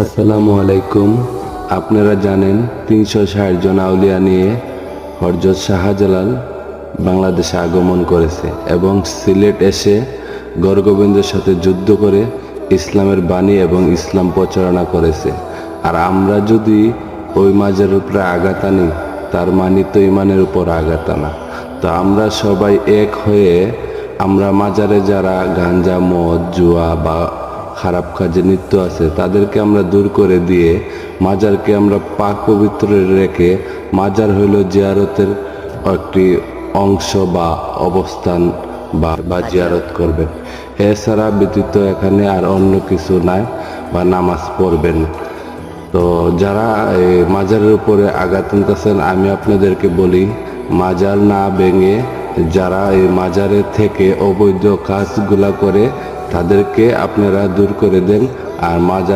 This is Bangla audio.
আসসালামু আলাইকুম। আপনারা জানেন ৩৬০ জন আউলিয়া নিয়ে হযরত শাহজালাল বাংলাদেশে আগমন করেছে এবং সিলেট এসে গড়গোবিন্দের সাথে যুদ্ধ করে ইসলামের বাণী এবং ইসলাম প্রচারণা করেছে। আর আমরা যদি ওই মাজারের উপরে আঘাত আনি, তার মানে তো ইমানের উপর আঘাত আনা। তো আমরা সবাই এক হয়ে আমরা মাজারে যারা গাঞ্জা, মদ, জুয়া বা খারাপ কাজে লিপ্ত আছে তাদেরকে আমরা দূর করে দিয়ে মাজারকে আমরা পাক পবিত্র রেখে, মাজার হইল জিয়ারতের একটি অংশ বা অবস্থান বা জিয়ারত করবেন। এছাড়া ব্যতীত এখানে আর অন্য কিছু নাই বা নামাজ পড়বেন। তো যারা এই মাজারের উপরে আঘাত আনতেছেন, আমি আপনাদেরকে বলি মাজার না ভেঙে যারা এই মাজারের থেকে অবৈধ কাজগুলা করে তাদেরকে আপনারা দূর করে দেন। আর মাজার